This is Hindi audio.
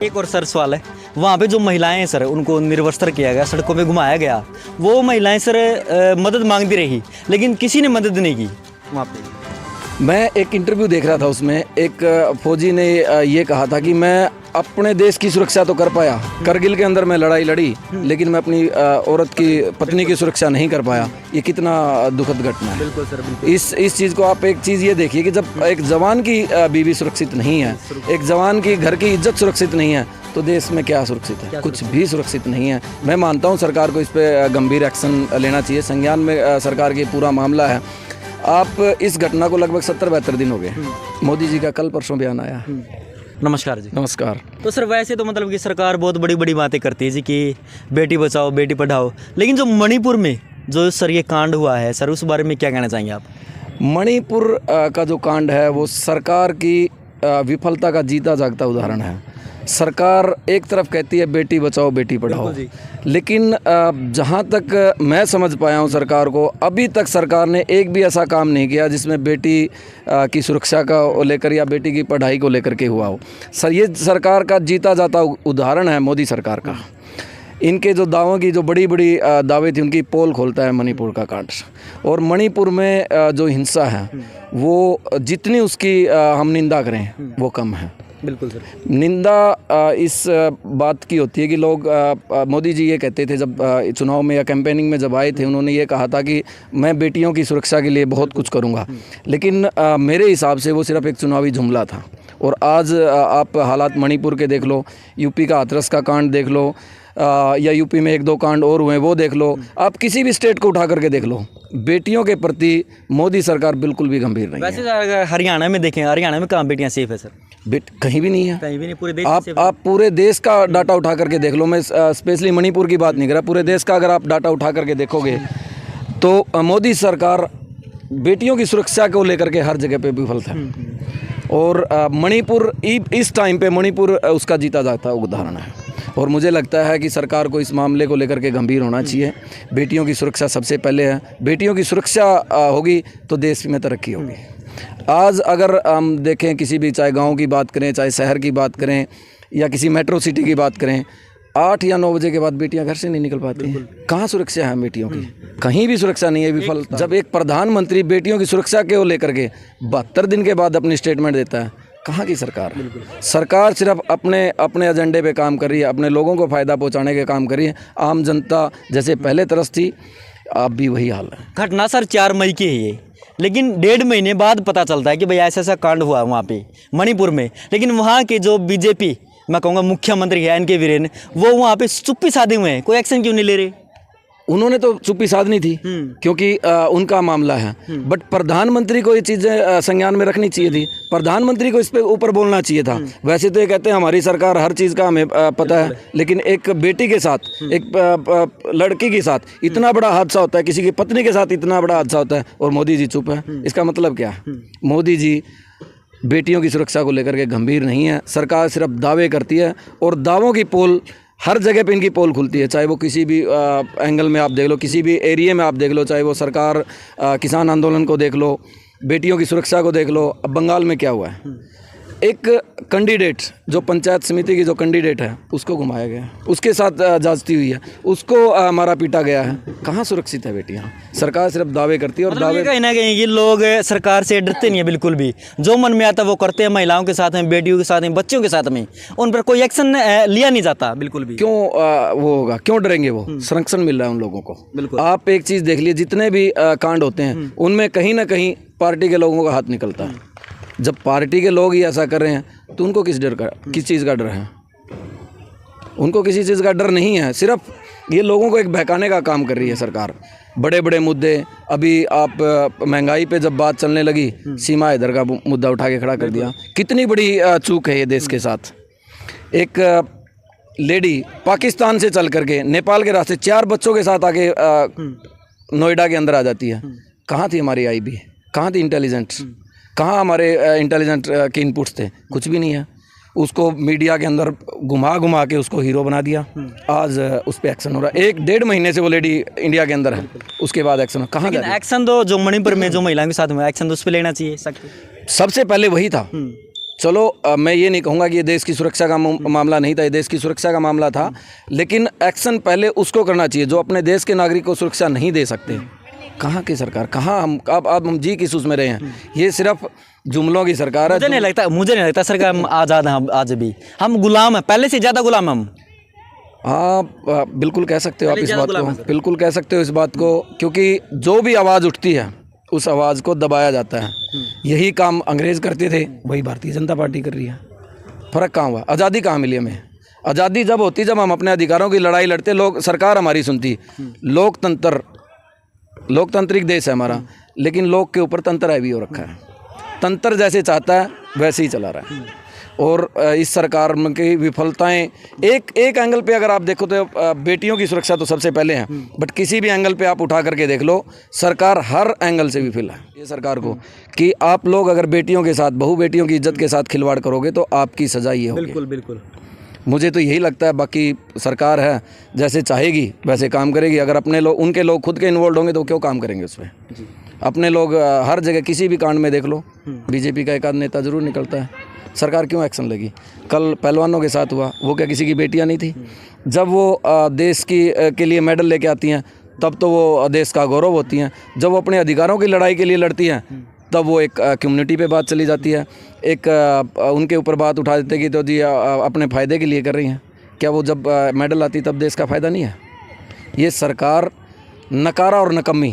एक और सर सवाल है, वहाँ पे जो महिलाएं हैं सर, उनको निर्वस्त्र किया गया, सड़कों में घुमाया गया, वो महिलाएं सर मदद मांगती रही, लेकिन किसी ने मदद नहीं की वहाँ पे। मैं एक इंटरव्यू देख रहा था, उसमें एक फौजी ने ये कहा था कि मैं अपने देश की सुरक्षा तो कर पाया, करगिल के अंदर मैं लड़ाई लड़ी, लेकिन मैं अपनी औरत की पत्नी की सुरक्षा नहीं कर पाया। ये कितना दुखद घटना है। बिल्कुल सर, बिल्कुल। इस चीज़ को आप एक चीज़ ये देखिए कि जब एक जवान की बीवी सुरक्षित नहीं है, एक जवान की घर की इज्जत सुरक्षित नहीं है, तो देश में क्या सुरक्षित है? कुछ भी सुरक्षित नहीं है। मैं मानता हूँ सरकार को इस पर गंभीर एक्शन लेना चाहिए। संज्ञान में सरकार की पूरा मामला है। आप इस घटना को लगभग 70-72 दिन हो गए। मोदी जी का कल परसों बयान आया। नमस्कार जी। नमस्कार। तो सर वैसे तो मतलब कि सरकार बहुत बड़ी बड़ी बातें करती है जी कि बेटी बचाओ बेटी पढ़ाओ, लेकिन जो मणिपुर में जो सर ये कांड हुआ है सर, उस बारे में क्या कहना चाहेंगे आप? मणिपुर का जो कांड है वो सरकार की विफलता का जीता जागता उदाहरण है। सरकार एक तरफ कहती है बेटी बचाओ बेटी पढ़ाओ, लेकिन जहाँ तक मैं समझ पाया हूँ सरकार को, अभी तक सरकार ने एक भी ऐसा काम नहीं किया जिसमें बेटी की सुरक्षा का लेकर या बेटी की पढ़ाई को लेकर के हुआ हो। सर ये सरकार का जीता जाता उदाहरण है मोदी सरकार का। इनके जो दावों की जो बड़ी बड़ी दावे थी, उनकी पोल खोलता है मणिपुर का कांड। और मणिपुर में जो हिंसा है वो जितनी उसकी हम निंदा करें वो कम है। बिल्कुल सर। निंदा इस बात की होती है कि लोग मोदी जी ये कहते थे जब चुनाव में या कैंपेनिंग में जब आए थे, उन्होंने ये कहा था कि मैं बेटियों की सुरक्षा के लिए बहुत कुछ करूँगा, लेकिन मेरे हिसाब से वो सिर्फ एक चुनावी जुमला था। और आज आप हालात मणिपुर के देख लो, यूपी का हाथरस का कांड देख लो, या यूपी में 1-2 कांड और हुए वो देख लो, आप किसी भी स्टेट को उठा करके देख लो, बेटियों के प्रति मोदी सरकार बिल्कुल भी गंभीर नहीं है। वैसे अगर हरियाणा में देखें, हरियाणा में कहाँ बेटियाँ सेफ है सर? कहीं भी नहीं है। कहीं भी नहीं, पूरे देश आप पूरे देश का डाटा उठा करके देख लो। मैं स्पेशली मणिपुर की बात नहीं कर रहा, पूरे देश का अगर आप डाटा उठा करके देखोगे तो मोदी सरकार बेटियों की सुरक्षा को लेकर के हर जगह पे विफल था। और मणिपुर इस टाइम पे मणिपुर उसका जीता जाता उदाहरण है। और मुझे लगता है कि सरकार को इस मामले को लेकर के गंभीर होना चाहिए। बेटियों की सुरक्षा सबसे पहले है। बेटियों की सुरक्षा होगी तो देश में तरक्की होगी। आज अगर हम देखें, किसी भी, चाहे गांव की बात करें, चाहे शहर की बात करें, या किसी मेट्रो सिटी की बात करें, 8 या 9 बजे के बाद बेटियां घर से नहीं निकल पाती हैं। कहाँ सुरक्षा है बेटियों की? कहीं भी सुरक्षा नहीं है। विफल जब एक प्रधानमंत्री बेटियों की सुरक्षा को लेकर के 72 दिन के बाद अपनी स्टेटमेंट देता है, कहाँ की सरकार? सरकार सिर्फ अपने एजेंडे पे काम कर रही है, अपने लोगों को फ़ायदा पहुंचाने के काम कर रही है। आम जनता जैसे पहले तरस थी, अब भी वही हाल है। घटना सर 4 मई की है ये, लेकिन 1.5 महीने बाद पता चलता है कि भाई ऐसा ऐसा कांड हुआ वहाँ पे मणिपुर में। लेकिन वहाँ के जो बीजेपी, मैं कहूँगा मुख्यमंत्री है एन.के. वीरेन, वो वहाँ पे चुप्पी साधे हुए हैं। कोई एक्शन क्यों नहीं ले रहे? उन्होंने तो चुप्पी साधनी थी क्योंकि उनका मामला है। बट प्रधानमंत्री को ये चीज़ें संज्ञान में रखनी चाहिए थी। प्रधानमंत्री को इस पे ऊपर बोलना चाहिए था। वैसे तो ये कहते हैं हमारी सरकार हर चीज़ का हमें पता है, लेकिन एक बेटी के साथ, एक लड़की के साथ इतना बड़ा हादसा होता है, किसी की पत्नी के साथ इतना बड़ा हादसा होता है और मोदी जी चुप है। इसका मतलब क्या है? मोदी जी बेटियों की सुरक्षा को लेकर के गंभीर नहीं है। सरकार सिर्फ दावे करती है और दावों की पोल हर जगह पे इनकी पोल खुलती है। चाहे वो किसी भी एंगल में आप देख लो, किसी भी एरिया में आप देख लो, चाहे वो सरकार किसान आंदोलन को देख लो, बेटियों की सुरक्षा को देख लो। अब बंगाल में क्या हुआ है, एक कैंडिडेट जो पंचायत समिति की जो कैंडिडेट है उसको घुमाया गया, उसके साथ जांचती हुई है, उसको मारा पीटा गया है। कहाँ सुरक्षित है बेटियाँ? सरकार सिर्फ दावे करती है। और दावे कहीं ना कहीं ये लोग सरकार से डरते नहीं है बिल्कुल भी। जो मन में आता वो करते हैं, महिलाओं के साथ में, बेटियों के साथ में, बच्चों के साथ में, उन पर कोई एक्शन लिया नहीं जाता बिल्कुल भी। क्यों वो होगा? क्यों डरेंगे? वो संरक्षण मिल रहा है उन लोगों को। बिल्कुल। आप एक चीज़ देख लीजिए, जितने भी कांड होते हैं उनमें कहीं ना कहीं पार्टी के लोगों का हाथ निकलता है। जब पार्टी के लोग ही ऐसा कर रहे हैं तो उनको किस चीज़ का डर है? उनको किसी चीज़ का डर नहीं है। सिर्फ ये लोगों को एक बहकाने का काम कर रही है सरकार। बड़े बड़े मुद्दे, अभी आप महंगाई पे जब बात चलने लगी, सीमा हैदर का मुद्दा उठा के खड़ा कर दिया। कितनी बड़ी चूक है ये देश के साथ। एक लेडी पाकिस्तान से चल करके नेपाल के रास्ते 4 बच्चों के साथ आके नोएडा के अंदर आ जाती है। कहाँ थी हमारी आईबी? कहाँ थी इंटेलिजेंस? कहाँ हमारे इंटेलिजेंट के इनपुट्स थे? कुछ भी नहीं है। उसको मीडिया के अंदर घुमा के उसको हीरो बना दिया। आज उस पर एक्शन हो रहा है। 1-1.5 महीने से वो लेडी इंडिया के अंदर है, उसके बाद एक्शन कहाँ गया? एक्शन तो जो मणिपुर में जो महिलाओं के साथ में एक्शन तो उस पर लेना चाहिए। सबसे पहले वही था चलो मैं ये नहीं कहूँगा कि ये देश की सुरक्षा का मामला नहीं था, ये देश की सुरक्षा का मामला था, लेकिन एक्शन पहले उसको करना चाहिए जो अपने देश के नागरिक को सुरक्षा नहीं दे सकते। कहाँ की सरकार, कहाँ हम अब हम जी किस उसमें रहे हैं? ये सिर्फ जुमलों की सरकार है। मुझे नहीं लगता सर कि हम आज़ाद हैं आज भी, हम गुलाम हैं, पहले से ज़्यादा गुलाम हम। हाँ बिल्कुल कह सकते हो आप इस बात को, बिल्कुल कह सकते हो इस बात को, क्योंकि जो भी आवाज़ उठती है उस आवाज़ को दबाया जाता है। यही काम अंग्रेज़ करते थे, वही भारतीय जनता पार्टी कर रही है। फ़र्क कहाँ हुआ? आज़ादी कहाँ मिली हमें? आज़ादी जब होती जब हम अपने अधिकारों की लड़ाई लड़ते, लोग सरकार हमारी सुनती। लोकतांत्रिक देश है हमारा, लेकिन लोग के ऊपर तंत्र है भी हो रखा है। तंत्र जैसे चाहता है वैसे ही चला रहा है। और इस सरकार की विफलताएं एक एंगल पे अगर आप देखो तो बेटियों की सुरक्षा तो सबसे पहले है, बट किसी भी एंगल पे आप उठा करके देख लो, सरकार हर एंगल से विफल है। ये सरकार को कि आप लोग अगर बेटियों के साथ, बहु बेटियों की इज्जत के साथ खिलवाड़ करोगे तो आपकी सजा ये होगी। बिल्कुल बिल्कुल, मुझे तो यही लगता है। बाकी सरकार है, जैसे चाहेगी वैसे काम करेगी। अगर अपने लोग, उनके लोग खुद के इन्वॉल्व होंगे तो क्यों काम करेंगे उस पर? अपने लोग हर जगह किसी भी कांड में देख लो, बीजेपी का एक आध नेता जरूर निकलता है। सरकार क्यों एक्शन लेगी? कल पहलवानों के साथ हुआ, वो क्या किसी की बेटियां नहीं थी? जब वो देश के लिए मेडल लेके आती हैं तब तो वो देश का गौरव होती हैं। जब वो अपने अधिकारों की लड़ाई के लिए लड़ती हैं तब वो एक कम्युनिटी पे बात चली जाती है, एक उनके ऊपर बात उठा देते कि तो जी अपने फ़ायदे के लिए कर रही हैं। क्या वो जब मेडल आती तब देश का फ़ायदा नहीं है? ये सरकार नकारा और नकम्मी